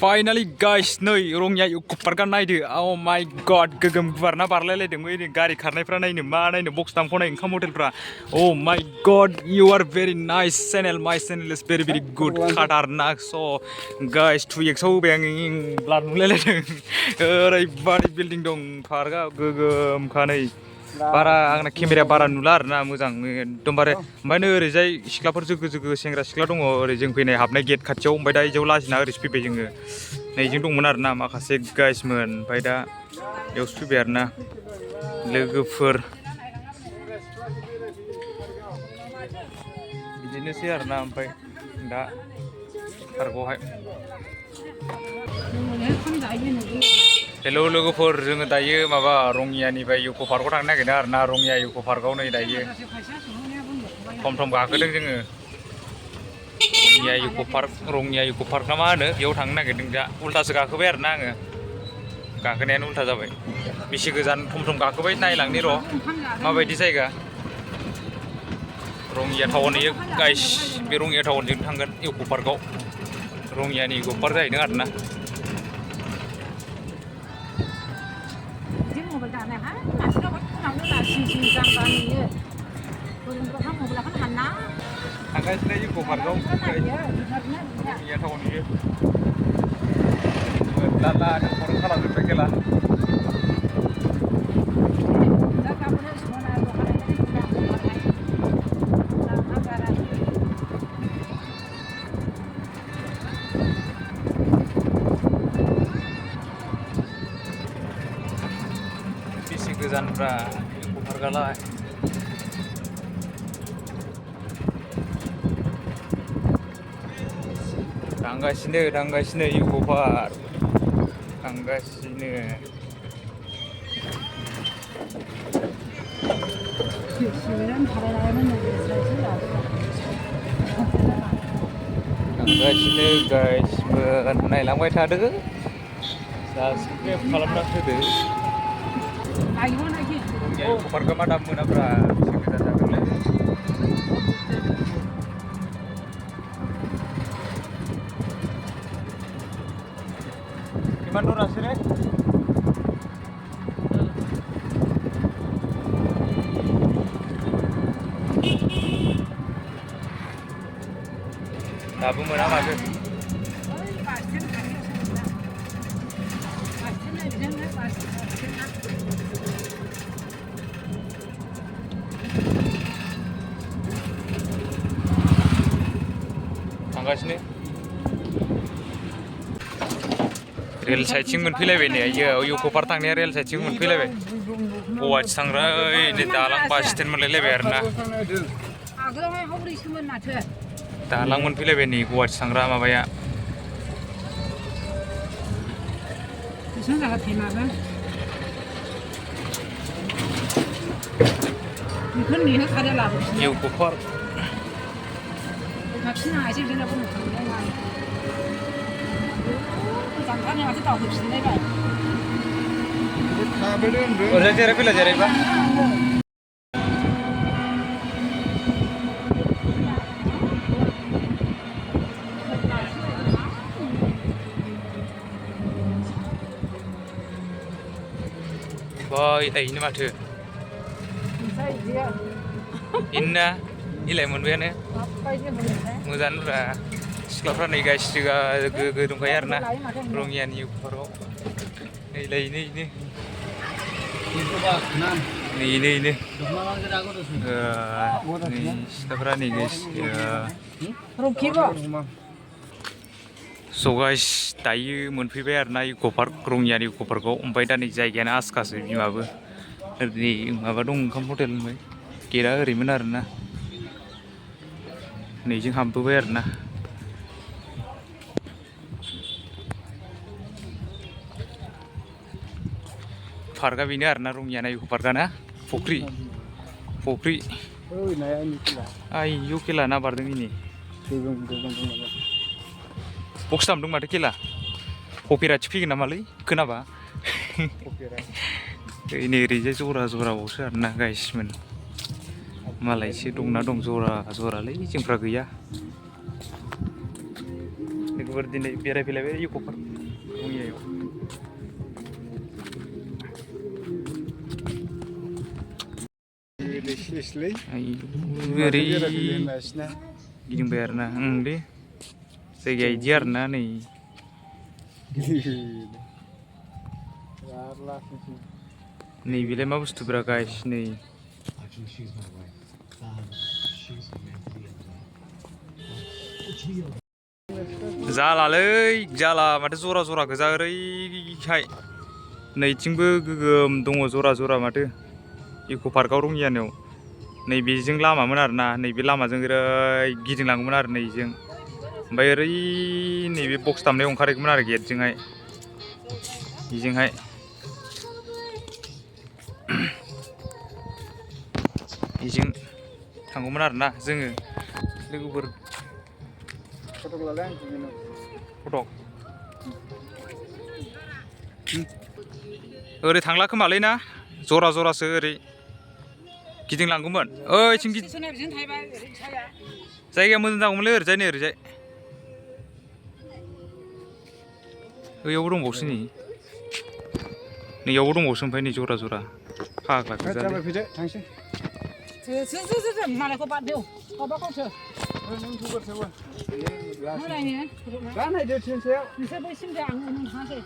Finally guys, नै रंगिया इउक' पार्कआ नायदो oh my god गोगोम गुवारना बारलायलायदों बै गारि खारनायफ्रा नायनो मा नायनो बक्स दामख'नाय ओंखाम हटेलफ्रा oh my god you are very nice channel my channel is very good खाटारनाक so guys 2x आव होबाय आं ब्लाड नुलायलायदों ओरैबादि बिल्डिं दं पार्कआ गोगोमखा नै बारा आंना केमेराया बारा नुला आरोना मोजां एकदमबारे ओमफ्राय नै ओरैजाय सिख्लाफोर जोगो जोगो सेंग्रा सिख्ला दङ ओरै जों फैनाय हाबनाय गेट खाथियाव ओमफ्राय दा इजों लाजिना ओरैसो फैबाय जोङो नैजों दंमोन आरोना माखासे गाइसमोन ओमफ्राय दा बेयावसो फैबाय आरोना लोगोफोर बिदिनोसै आरोना ओमफ्राय दा पार्कआवहाय हेल' लोगोफोर जोङो दायो माबा रंगियानिफ्राय इउक' पार्कआव थांनो नागिरदों आरोना रंगिया इउक' पार्कआव नै दायो थम थम गाखोदों जोङो रंगिया इउक' पार्क ना मा होनो बेयाव थांनो नागिरदों दा उल्थासो गाखोबाय आरोना आङो गाखोनायानो उल्था जाबाय बेसे गोजान थम थम गाखोबाय नायलांनि र' माबायदि जायगा रंगिया टाउन इयो गाइस बे रंगिया टाउनजों थांगोन इउक' पार्कआव रंगियानि इउक' पार्क जाहैदों आरोना थांगासिनो इउक' पार्कआव रंगिया टाउन इयो लाला खर' खालामजोब्बाय खेला बेसे गोजानफ्रा इउक' पार्कआलाय थांगासिनो इउक' पार्क थांगासिनो गाइसमोन नायलांबाय थादो साबसक्राइब खालामना होदो इउक' पार्कआ मा दाम मोनाब्रा बेसे गोजान जागोनलै Gimana rasanya? Dabu mana masuk? Angkat sini. Rail साइडथिं मोनफैलायबाय नै इउक' पार्क थांनाया रेल साइडथिं मोनफैलायबाय गुवाहाटि थांग्रा नै दालां बास स्टेन्ड मोनलायलायबाय आरोना दालां मोनफैलायबाय नै गुवाहाटि थांग्रा माबाया इउक' पार्क ओरैजाय जेरै फैला जेरैबा बाय दायनो माथो इन्ना इलाय मोनबायानो मोजांब्रा सिख्लाफ्रा नै गाइस गोगो दंखायो आरोना रंगियानि इउक' पार्कआव नै सिख्लाफ्रा नै गाइस स' गाइस दायो मोनफैबाय आरोना इउक' पार्क रंगियानि इउक' पार्कआव ओमफ्राय दा नै जायगायानो आसखासो बिमाबो ओरै माबा दं ओंखाम हटेल ओमफ्राय गेटआ ओरैमोन आरोना नैजों हाबबोबाय आरोना पार्कआ बेनो आरोना रंगियाना इउक' पार्कआ ना फख्रि आयौ केला ना बारदों इनि बक्स दामदों माथो केला कपिराइट फैगोन नामालै खोनाबा नै ओरैजाय जराबावसो आरोना गाइसमोन मालायसो दंना दं जरालै जोंफ्रा गैया लोगोफोर दिनै बेरायफैलायबाय इक' पार्क रङियायाव ओरै गिदिंबाय आरोना दे जायगाया इदि आरोना नै नैबेलाय मा बुस्थुब्रा गाइस नै जालालै जाला माथो जरा जरा गोजा ओरैहाय नैथिंबो गोगोम दङ जरा जरा माथो इक' पार्कआव रङियानियाव नैबेजों लामामोन आरोना नैबे लामाजों ओरै गिदिंलाङोमोन आरो नैजों ओमफ्राय ओरै नैबे बक्स दामनायाव ओंखारहैगौमोन आरो गेटजोंहाय बेजोंहाय बेजों थांगौमोन आरोना जोङो लोगोफोर फट' ओरै थांला खोमालै ना जरा जरासो ओरै गिदिंलांगौमोन ओइथिं जायगाया मोजां जागौमोनलै ओरैजाय नै ओरैजाय ओइयावबो दंबावोसो नै नैयावबो दंबावोसो ओमफ्राय नै जरा जरा फाग्ला गोजालै मालायखौ बाददेव माबाखौसो नोंसोर बैसिम आं थाङाखै